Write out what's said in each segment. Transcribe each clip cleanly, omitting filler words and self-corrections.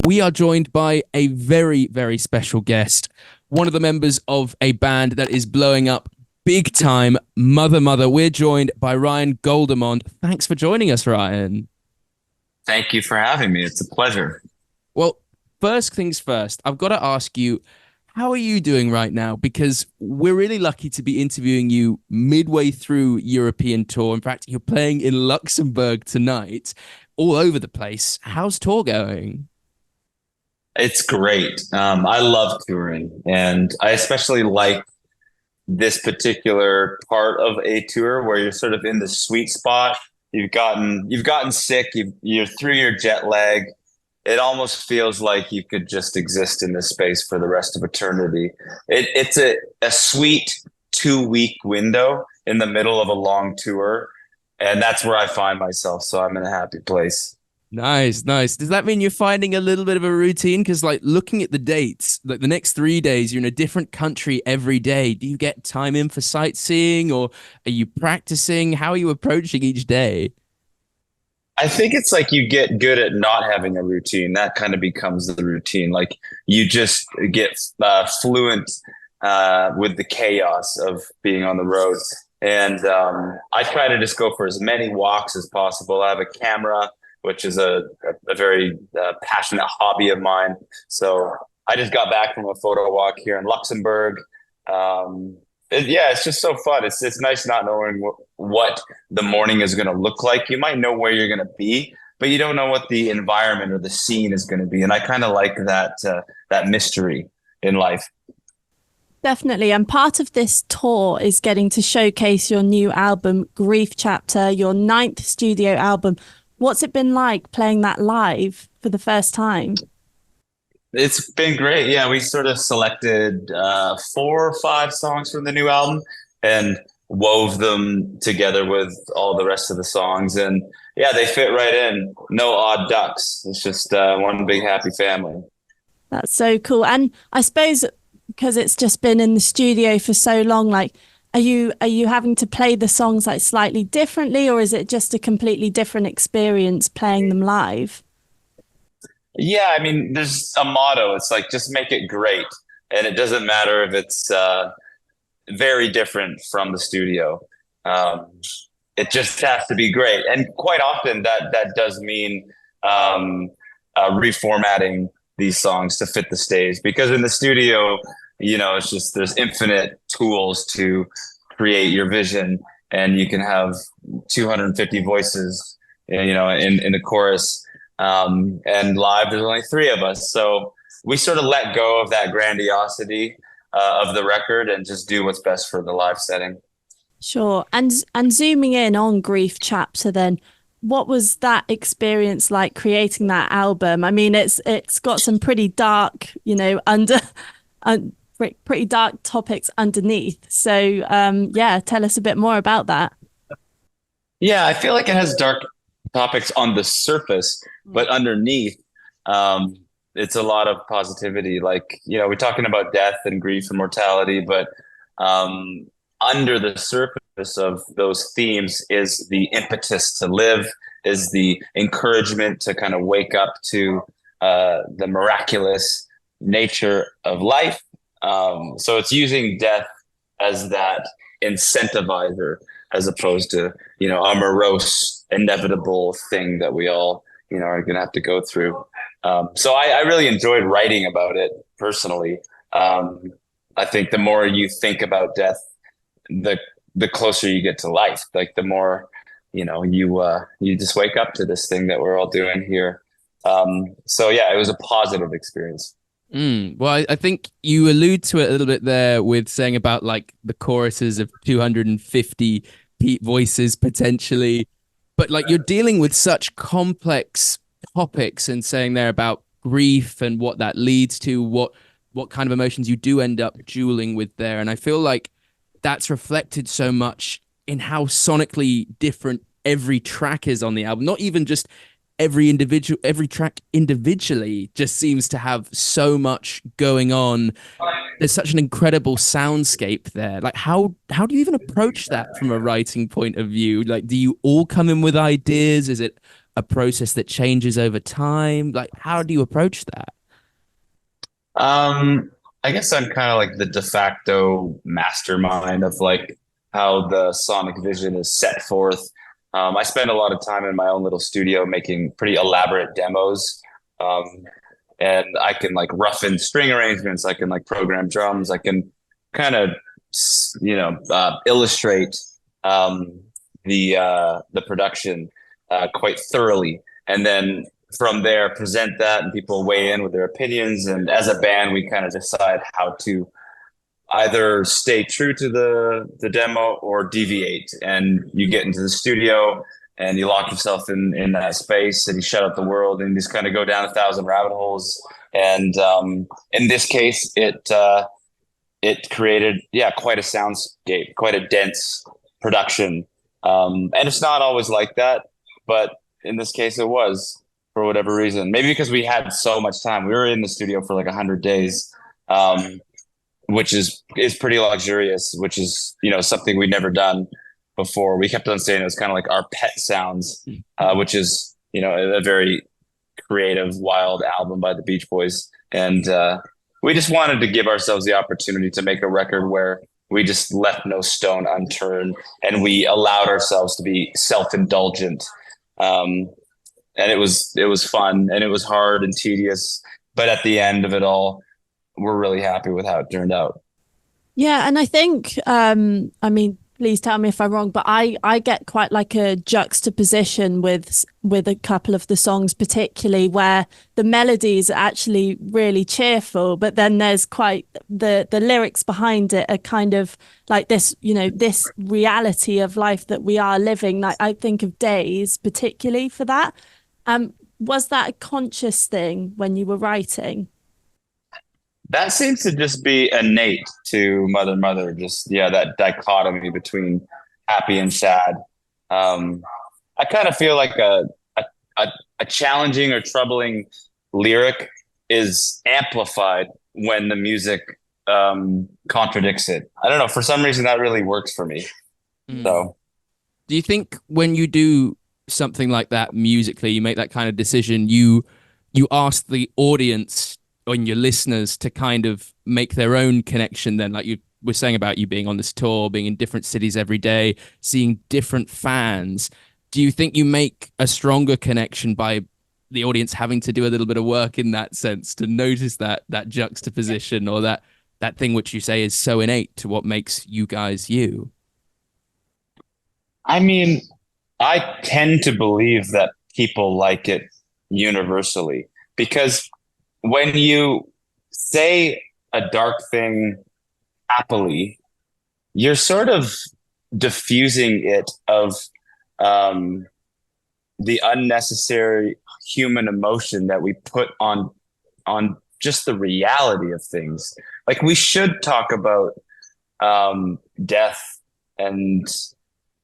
we are joined by a very, very special guest, one of the members of a band that is blowing up big time, Mother Mother. We're joined by Ryan Guldemond. Thanks for joining us, Ryan. Thank you for having me. It's a pleasure. Well, first things first, I've got to ask you, how are you doing right now? Because we're really lucky to be interviewing you midway through European tour. In fact, you're playing in Luxembourg tonight, all over the place. How's tour going? It's great. I love touring, and I especially like this particular part of a tour where you're sort of in the sweet spot. You've gotten sick. You're through your jet lag. It almost feels like you could just exist in this space for the rest of eternity. It's a sweet 2 week window in the middle of a long tour, and that's where I find myself. So I'm in a happy place. Nice, nice. Does that mean you're finding a little bit of a routine? Because, like, looking at the dates, like the next 3 days, you're in a different country every day. Do you get time in for sightseeing, or are you practicing? How are you approaching each day? I think it's like you get good at not having a routine. That kind of becomes the routine. Like you just get fluent with the chaos of being on the road. And I try to just go for as many walks as possible. I have a camera, which is a very passionate hobby of mine. So I just got back from a photo walk here in Luxembourg. Yeah, it's just so fun. It's nice not knowing what the morning is going to look like. You might know where you're going to be, but you don't know what the environment or the scene is going to be. And I kind of like that mystery in life. Definitely. And part of this tour is getting to showcase your new album, Grief Chapter, your ninth studio album. What's it been like playing that live for the first time? It's been great. Yeah, we sort of selected 4 or 5 songs from the new album and wove them together with all the rest of the songs. And yeah, they fit right in. No odd ducks. It's just one big happy family. That's so cool. And I suppose because it's just been in the studio for so long, like, are you having to play the songs like slightly differently, or is it just a completely different experience playing them live? Yeah, I mean, there's a motto. It's like just make it great, and it doesn't matter if it's very different from the studio. Um, it just has to be great, and quite often that does mean um, reformatting these songs to fit the stage. Because in the studio, it's just there's infinite tools to create your vision, and you can have 250 voices, in the chorus. And live, there's only 3 of us. So we sort of let go of that grandiosity of the record and just do what's best for the live setting. Sure. And zooming in on Grief Chapter then, what was that experience like creating that album? I mean, it's got some pretty dark, pretty dark topics underneath. So yeah, tell us a bit more about that. Yeah, I feel like it has dark topics on the surface, but underneath, it's a lot of positivity. Like, we're talking about death and grief and mortality, but under the surface of those themes is the impetus to live, is the encouragement to kind of wake up to the miraculous nature of life. So it's using death as that incentivizer as opposed to, a morose, inevitable thing that we all, are going to have to go through. So I really enjoyed writing about it personally. I think the more you think about death, the closer you get to life. Like the more, you just wake up to this thing that we're all doing here. So yeah, it was a positive experience. Well, I think you allude to it a little bit there with saying about like the choruses of 250 voices potentially, but like you're dealing with such complex topics and saying there about grief and what that leads to, what kind of emotions you do end up dueling with there. And I feel like that's reflected so much in how sonically different every track is on the album, not even just every track individually just seems to have so much going on. There's such an incredible soundscape there. Like how do you even approach that from a writing point of view? Like, do you all come in with ideas? Is it a process that changes over time? Like, how do you approach that? I guess I'm kind of like the de facto mastermind of like how the sonic vision is set forth. I spend a lot of time in my own little studio making pretty elaborate demos. Um, and I can like rough in string arrangements. I can like program drums. I can kind of, illustrate um, the production quite thoroughly, and then from there present that, and people weigh in with their opinions. And as a band, we kind of decide how to either stay true to the demo or deviate. And you get into the studio and you lock yourself in that space and you shut out the world and you just kind of go down 1,000 rabbit holes. And in this case, it created quite a soundscape, quite a dense production. And it's not always like that, but in this case, it was, for whatever reason. Maybe because we had so much time. We were in the studio for like 100 days. Which is pretty luxurious, which is, something we'd never done before. We kept on saying it was kind of like our pet sounds, which is, a very creative, wild album by the Beach Boys. And we just wanted to give ourselves the opportunity to make a record where we just left no stone unturned and we allowed ourselves to be self-indulgent. And it was fun and it was hard and tedious, but at the end of it all, we're really happy with how it turned out. Yeah, and I think, I mean, please tell me if I'm wrong, but I get quite like a juxtaposition with a couple of the songs, particularly where the melodies are actually really cheerful, but then there's quite the lyrics behind it are kind of like this, this reality of life that we are living. Like I think of Days particularly for that. Was that a conscious thing when you were writing? That seems to just be innate to Mother, just that dichotomy between happy and sad. I kind of feel like a challenging or troubling lyric is amplified when the music contradicts it. I don't know, for some reason that really works for me. So do you think when you do something like that musically, you make that kind of decision, you ask the audience on your listeners to kind of make their own connection then, like you were saying about you being on this tour, being in different cities every day, seeing different fans? Do you think you make a stronger connection by the audience having to do a little bit of work in that sense to notice that juxtaposition or that thing which you say is so innate to what makes you guys you? I mean, I tend to believe that people like it universally because when you say a dark thing happily, you're sort of diffusing it of the unnecessary human emotion that we put on just the reality of things. Like we should talk about death and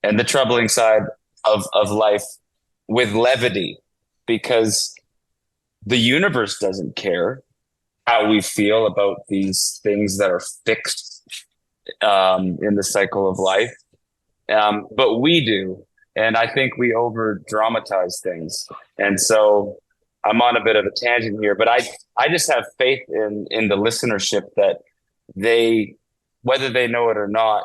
the troubling side of life with levity, because the universe doesn't care how we feel about these things that are fixed in the cycle of life. But we do. And I think we over dramatize things. And so I'm on a bit of a tangent here, but I just have faith in the listenership that they, whether they know it or not,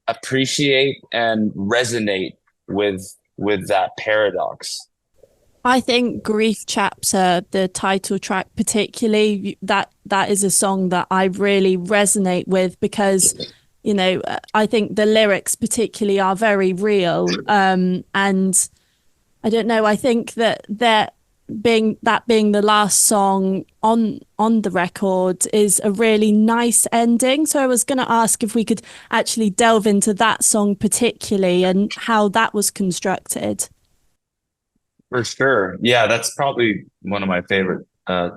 appreciate and resonate with that paradox. I think Grief Chapter, the title track particularly, that is a song that I really resonate with because, I think the lyrics particularly are very real. And I don't know, I think that being the last song on the record is a really nice ending. So I was going to ask if we could actually delve into that song particularly and how that was constructed. For sure. Yeah, that's probably one of my favorite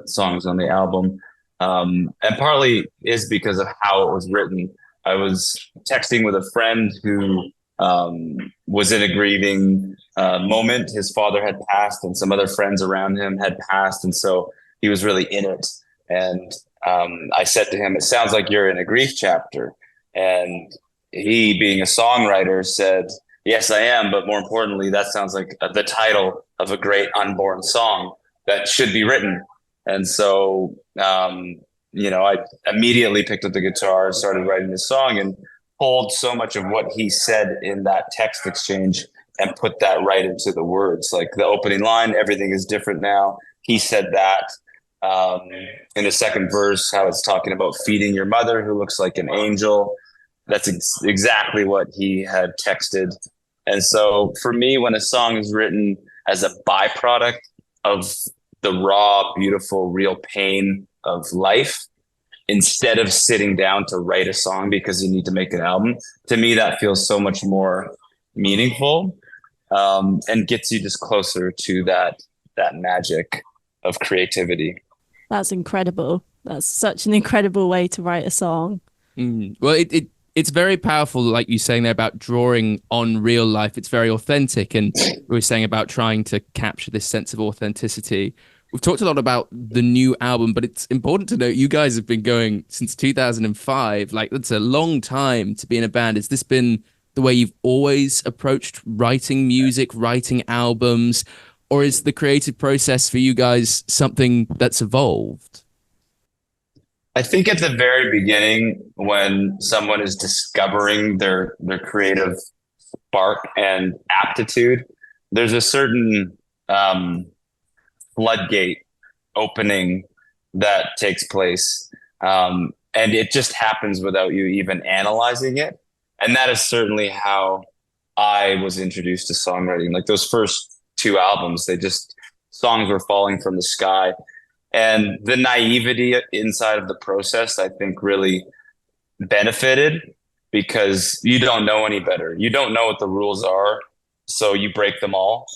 songs on the album. And partly is because of how it was written. I was texting with a friend who was in a grieving moment. His father had passed and some other friends around him had passed. And so he was really in it. And I said to him, "It sounds like you're in a grief chapter." And he, being a songwriter, said, Yes, I am. But more importantly, that sounds like the title of a great unborn song that should be written. And so, I immediately picked up the guitar and started writing the song and pulled so much of what he said in that text exchange and put that right into the words. Like the opening line, everything is different now. He said that. Um, in the second verse, how it's talking about feeding your mother who looks like an angel. That's exactly what he had texted. And so for me, when a song is written as a byproduct of the raw, beautiful, real pain of life, instead of sitting down to write a song because you need to make an album, to me, that feels so much more meaningful, and gets you just closer to that magic of creativity. That's incredible. That's such an incredible way to write a song. Well, it's very powerful, like you saying there about drawing on real life. It's very authentic, and we were saying about trying to capture this sense of authenticity. We've talked a lot about the new album, but it's important to note you guys have been going since 2005. Like, that's a long time to be in a band. Has this been the way you've always approached writing music, writing albums, or is the creative process for you guys something that's evolved? I think at the very beginning, when someone is discovering their creative spark and aptitude, there's a certain floodgate opening that takes place. And it just happens without you even analyzing it. And that is certainly how I was introduced to songwriting. Like those first two albums, songs were falling from the sky. And the naivety inside of the process, I think, really benefited because you don't know any better. You don't know what the rules are, so you break them all.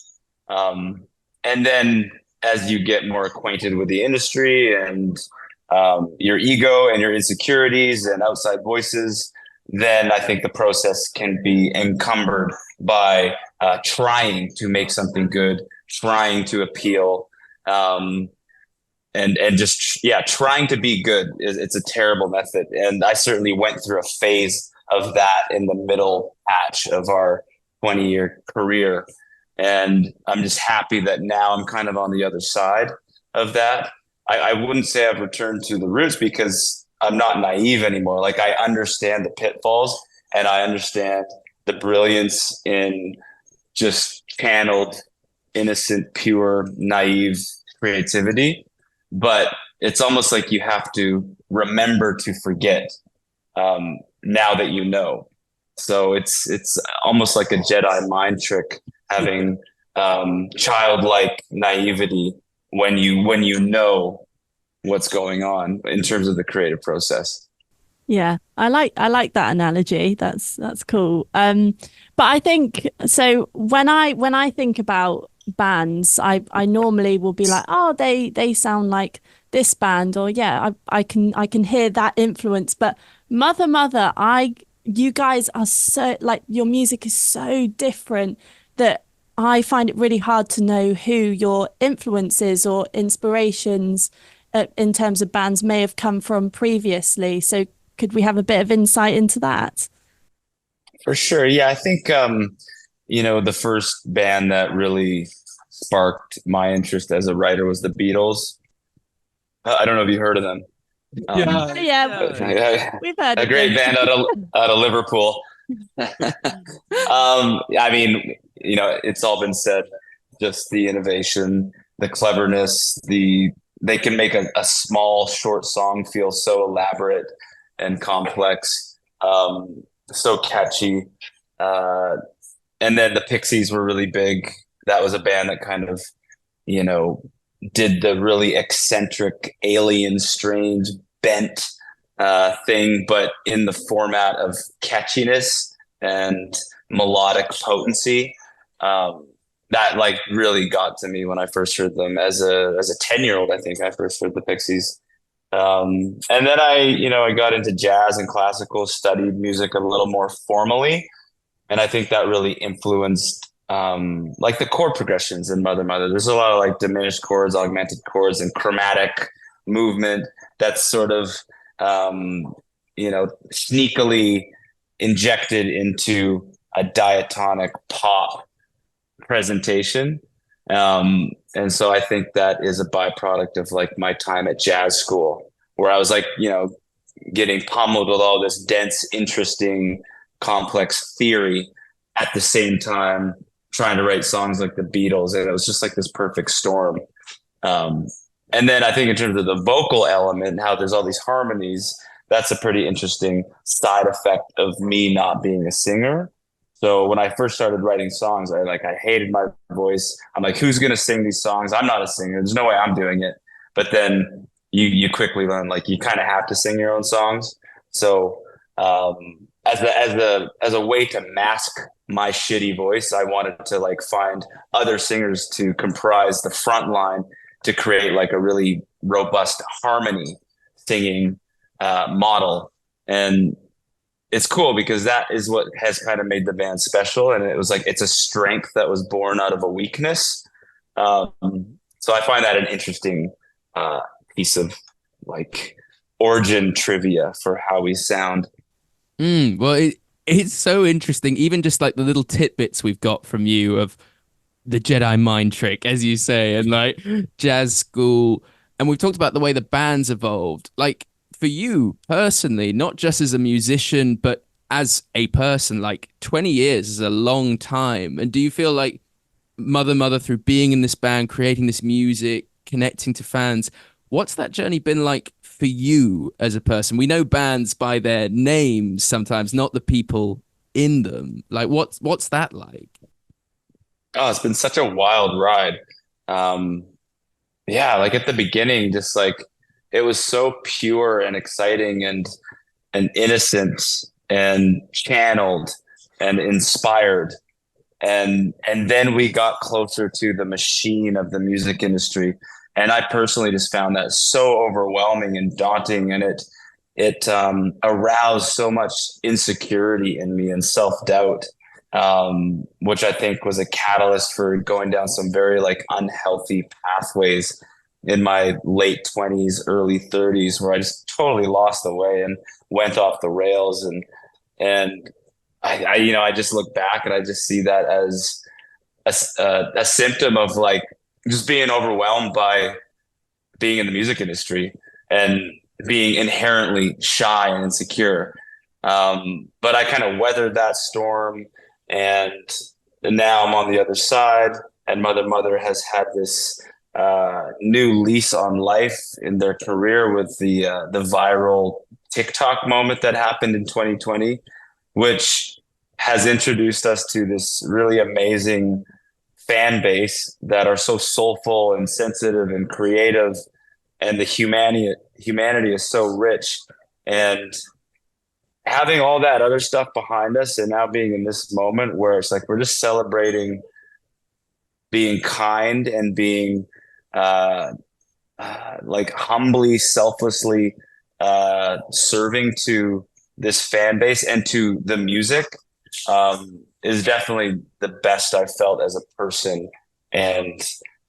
And then as you get more acquainted with the industry and your ego and your insecurities and outside voices, then I think the process can be encumbered by trying to make something good, trying to appeal, and just trying to be good. It's a terrible method, and I certainly went through a phase of that in the middle patch of our 20-year career. And I'm just happy that now I'm kind of on the other side of that. I wouldn't say I've returned to the roots because I'm not naive anymore. Like I understand the pitfalls and I understand the brilliance in just channeled, innocent, pure, naive creativity. But it's almost like you have to remember to forget, now that you know. So it's almost like a Jedi mind trick having childlike naivety when you know what's going on in terms of the creative process. Yeah, I like that analogy. That's cool. But I think so when I think about bands, I normally will be like, oh, they sound like this band, or yeah, I can hear that influence. But Mother, you guys are so, like, your music is so different that I find it really hard to know who your influences or inspirations in terms of bands may have come from previously. So could we have a bit of insight into that? For sure. Yeah, I think the first band that really sparked my interest as a writer was the Beatles. I don't know if you heard of them. Yeah, we've heard a of great them. band out of Liverpool. I mean, it's all been said. Just the innovation, the cleverness, they can make a small, short song feel so elaborate and complex, so catchy. And then the Pixies were really big. That was a band that kind of, did the really eccentric, alien, strange, bent thing, but in the format of catchiness and melodic potency. That like really got to me when I first heard them as a 10-year-old. I think I first heard the Pixies. And then I got into jazz and classical, studied music a little more formally. And I think that really influenced like the chord progressions in Mother. There's a lot of like diminished chords, augmented chords, and chromatic movement that's sort of sneakily injected into a diatonic pop presentation. And so I think that is a byproduct of like my time at jazz school, where I was like, getting pummeled with all this dense, interesting, complex theory at the same time trying to write songs like the Beatles. And it was just like this perfect storm. Um, and then I think in terms of the vocal element and how there's all these harmonies, that's a pretty interesting side effect of me not being a singer. So when I first started writing songs, I hated my voice. I'm like, who's gonna sing these songs? I'm not a singer. There's no way I'm doing it. But then you quickly learn like you kind of have to sing your own songs. So as a way to mask my shitty voice, I wanted to like find other singers to comprise the front line to create like a really robust harmony singing model. And it's cool because that is what has kind of made the band special. And it was like, it's a strength that was born out of a weakness. So I find that an interesting piece of like origin trivia for how we sound. Well, it's so interesting. Even just like the little tidbits we've got from you of the Jedi mind trick, as you say, and like jazz school. And we've talked about the way the band's evolved. Like for you personally, not just as a musician, but as a person, like 20 years is a long time. And do you feel like Mother through being in this band, creating this music, connecting to fans, what's that journey been like for you as a person? We know bands by their names sometimes, not the people in them. Like what's that like? Oh, it's been such a wild ride. Um, yeah, like at the beginning, just like it was so pure and exciting and innocent and channeled and inspired. And then we got closer to the machine of the music industry. And I personally just found that so overwhelming and daunting, and it aroused so much insecurity in me and self-doubt, which I think was a catalyst for going down some very like unhealthy pathways in my late 20s, early 30s, where I just totally lost the way and went off the rails. And I just look back and I just see that as a symptom of like just being overwhelmed by being in the music industry and being inherently shy and insecure. But I kind of weathered that storm, and now I'm on the other side. And Mother has had this new lease on life in their career with the viral TikTok moment that happened in 2020, which has introduced us to this really amazing fan base that are so soulful and sensitive and creative, and the humanity is so rich. And having all that other stuff behind us and now being in this moment where it's like we're just celebrating being kind and being like humbly, selflessly serving to this fan base and to the music, is definitely the best I've felt as a person. And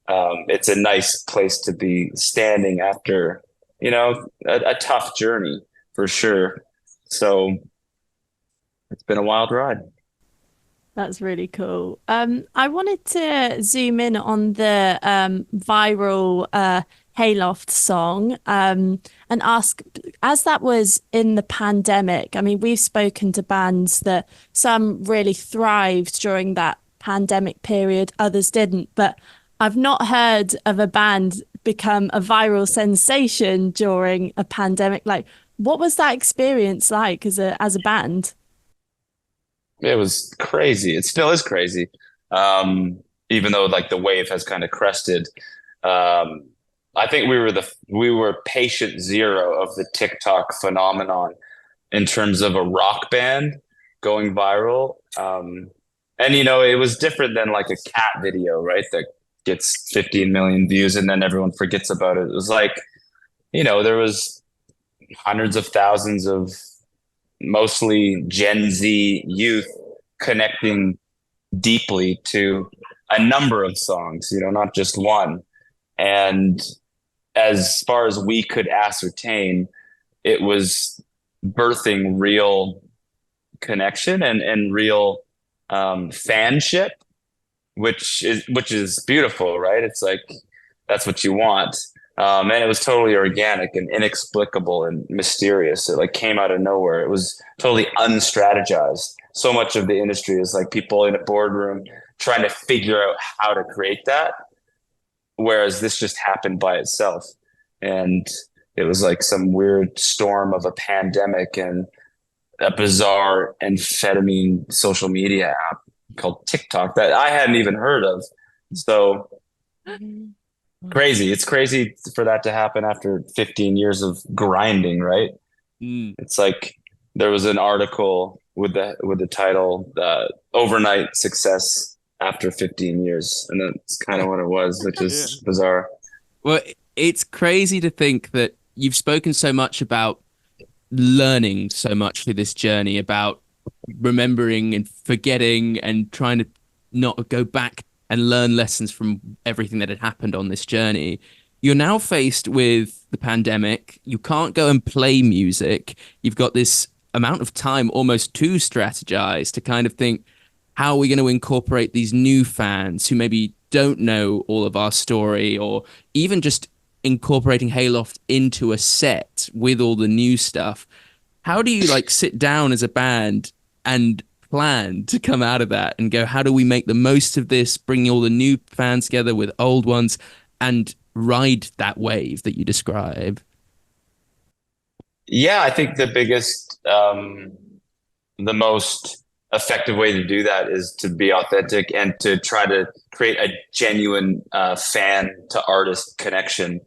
it's a nice place to be standing after, a tough journey for sure. So it's been a wild ride. That's really cool. I wanted to zoom in on the viral Hayloft song and ask, as that was in the pandemic, I mean, we've spoken to bands that some really thrived during that pandemic period, others didn't, but I've not heard of a band become a viral sensation during a pandemic. Like, what was that experience like as a band? It was crazy. It still is crazy. Even though like the wave has kind of crested. Um, I think we were patient zero of the TikTok phenomenon in terms of a rock band going viral. And it was different than like a cat video, right? That gets 15 million views and then everyone forgets about it. It was like, there was hundreds of thousands of mostly Gen Z youth connecting deeply to a number of songs, not just one. And as far as we could ascertain, it was birthing real connection and real fanship, which is beautiful, right? It's like that's what you want. And it was totally organic and inexplicable and mysterious. It like came out of nowhere. It was totally unstrategized. So much of the industry is like people in a boardroom trying to figure out how to create that, whereas this just happened by itself. And it was like some weird storm of a pandemic and a bizarre amphetamine social media app called TikTok that I hadn't even heard of. So crazy. It's crazy for that to happen after 15 years of grinding, right? Mm. It's like there was an article with the title "Overnight Success After 15 Years," and that's kind of what it was, which is bizarre. Well, it's crazy to think that you've spoken so much about learning so much through this journey, about remembering and forgetting and trying to not go back and learn lessons from everything that had happened on this journey. You're now faced with the pandemic. You can't go and play music. You've got this amount of time almost to strategize, to kind of think, how are we going to incorporate these new fans who maybe don't know all of our story, or even just incorporating Hayloft into a set with all the new stuff? How do you like sit down as a band and plan to come out of that and go, how do we make the most of this, bring all the new fans together with old ones and ride that wave that you describe? Yeah, I think the biggest, the most effective way to do that is to be authentic and to try to create a genuine fan to artist connection,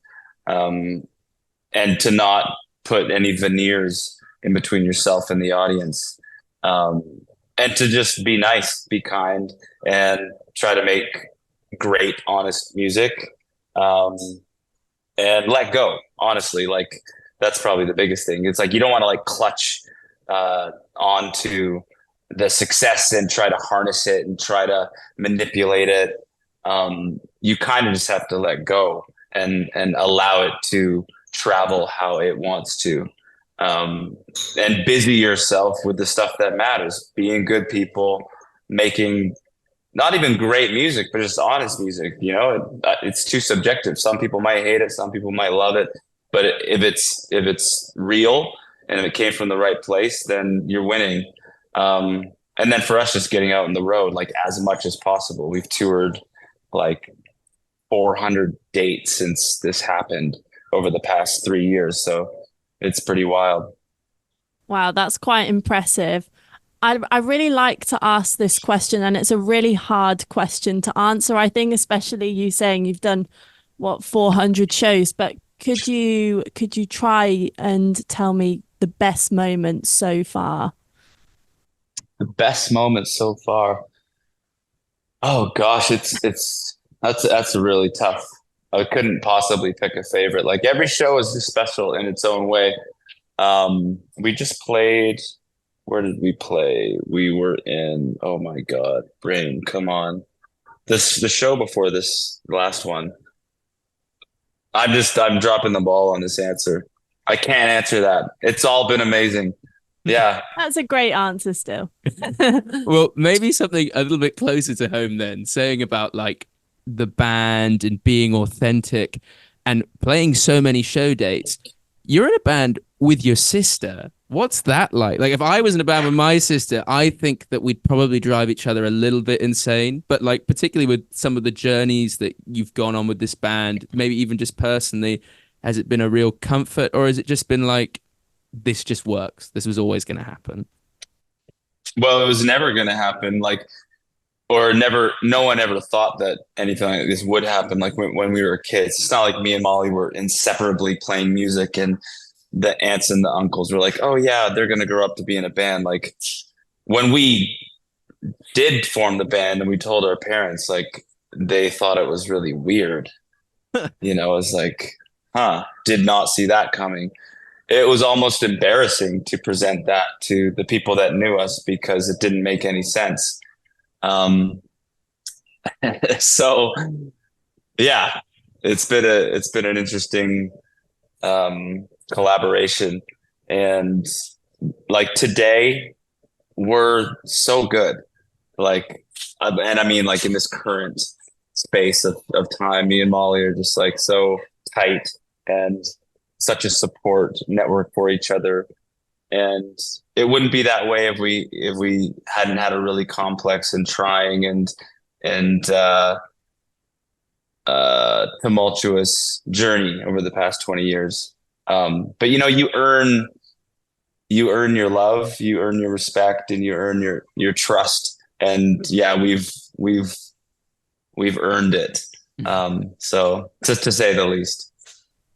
and to not put any veneers in between yourself and the audience, and to just be nice, be kind, and try to make great, honest music, and let go. Honestly, like that's probably the biggest thing. It's like you don't want to like clutch onto the success and try to harness it and try to manipulate it. You kind of just have to let go and allow it to travel how it wants to. And busy yourself with the stuff that matters, being good people, making not even great music, but just honest music. You know, it's too subjective. Some people might hate it, some people might love it, but if it's real and if it came from the right place, then you're winning. And then for us, just getting out on the road, like as much as possible. We've toured like 400 dates since this happened over the past 3 years. So it's pretty wild. Wow, that's quite impressive. I really like to ask this question, and it's a really hard question to answer, I think, especially you saying you've done what, 400 shows, but could you try and tell me the best moments so far? The best moment so far. Oh gosh, that's really tough. I couldn't possibly pick a favorite. Like every show is just special in its own way. We just played. Where did we play? We were in. Oh my God, brain, come on. The show before this last one. I'm dropping the ball on this answer. I can't answer that. It's all been amazing. Yeah. That's a great answer still. Well, maybe something a little bit closer to home then, saying about like the band and being authentic and playing so many show dates. You're in a band with your sister. What's that like? Like, if I was in a band with my sister, I think that we'd probably drive each other a little bit insane. But like, particularly with some of the journeys that you've gone on with this band, maybe even just personally, has it been a real comfort, or has it just been like, this just works? This was always going to happen. Well, it was never going to happen. Like, or never, no one ever thought that anything like this would happen. Like when we were kids, it's not like me and Molly were inseparably playing music and the aunts and the uncles were like, oh yeah, they're going to grow up to be in a band. Like when we did form the band and we told our parents, like they thought it was really weird. You know, it was like, did not see that coming. It was almost embarrassing to present that to the people that knew us because it didn't make any sense. So yeah, it's been an interesting collaboration, and like today we're so good. Like, and I mean, like in this current space of time, me and Molly are just like so tight and such a support network for each other. And it wouldn't be that way if we hadn't had a really complex and trying and tumultuous journey over the past 20 years. But you know, you earn your love, you earn your respect, and you earn your trust. And yeah, we've earned it. So just to say the least.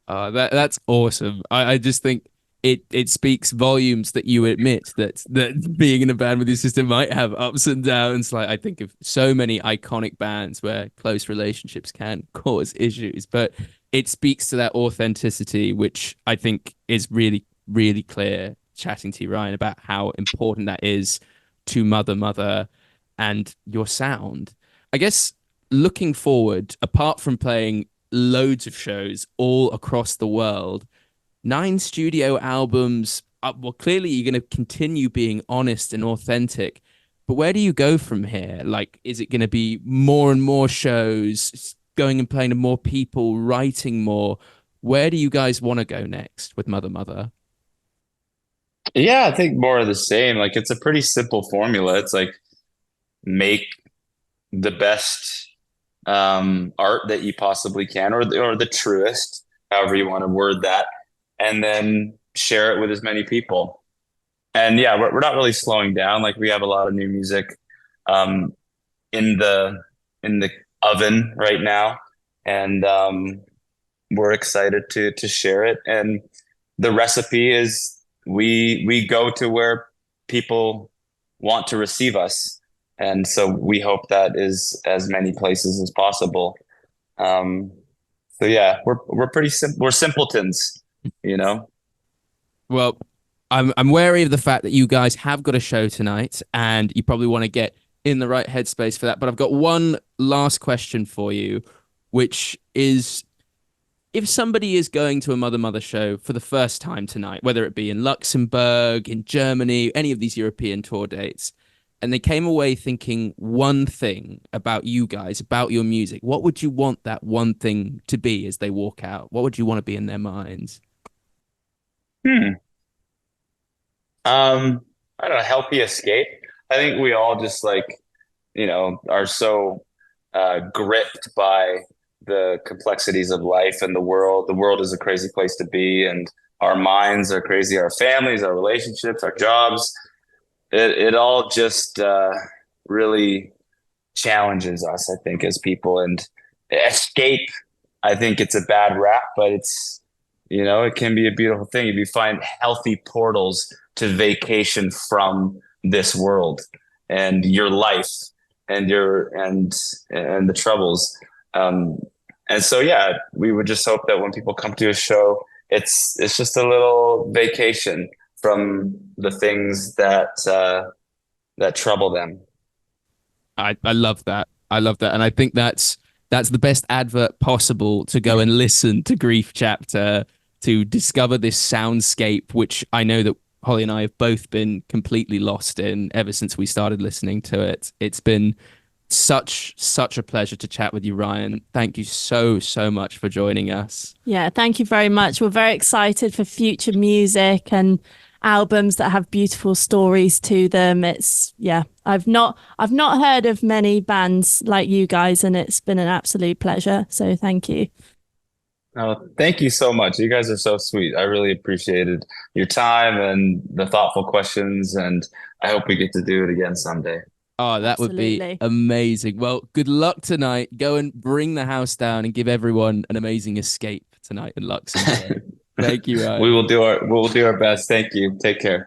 That's awesome. I just think it speaks volumes that you admit that being in a band with your sister might have ups and downs. Like I think of so many iconic bands where close relationships can cause issues, but it speaks to that authenticity, which I think is really, really clear chatting to you, Ryan, about how important that is to Mother and your sound. I guess looking forward, apart from playing loads of shows all across the world, 9 studio albums. Well, clearly you're going to continue being honest and authentic, but where do you go from here? Like, is it going to be more and more shows, going and playing to more people, writing more? Where do you guys want to go next with Mother? Yeah, I think more of the same. Like it's a pretty simple formula. It's like make the best art that you possibly can, or the truest, however you want to word that, and then share it with as many people. And yeah, we're not really slowing down. Like we have a lot of new music um, in the oven right now, and we're excited to share it. And the recipe is we go to where people want to receive us, and so we hope that is as many places as possible. Um, so yeah, we're pretty simple. We're simpletons, you know. Well, I'm wary of the fact that you guys have got a show tonight, and you probably want to get in the right headspace for that. But I've got one last question for you, which is if somebody is going to a Mother show for the first time tonight, whether it be in Luxembourg, in Germany, any of these European tour dates, and they came away thinking one thing about you guys, about your music, what would you want that one thing to be as they walk out? What would you want to be in their minds? Hmm. I don't know, healthy escape. I think we all just like, you know, are so gripped by the complexities of life and the world. The world is a crazy place to be, and our minds are crazy. Our families, our relationships, our jobs. It all just really challenges us, I think, as people. And escape, I think it's a bad rap, but it's, you know, it can be a beautiful thing if you find healthy portals to vacation from this world and your life and and the troubles. Um, and so, yeah, we would just hope that when people come to a show, it's just a little vacation from the things that trouble them. I love that. I love that. And I think that's the best advert possible to go and listen to Grief Chapter, to discover this soundscape, which I know that Holly and I have both been completely lost in ever since we started listening to it. It's been such a pleasure to chat with you, Ryan. Thank you so much for joining us. Yeah, thank you very much. We're very excited for future music and albums that have beautiful stories to them. It's yeah, I've not heard of many bands like you guys, and it's been an absolute pleasure. So thank you. Oh, thank you so much. You guys are so sweet. I really appreciated your time and the thoughtful questions, and I hope we get to do it again someday. Oh, that would be Absolutely. amazing. Well, good luck tonight. Go and bring the house down and give everyone an amazing escape tonight in Luxembourg. Thank you, Ryan. We will do our best. Thank you. Take care.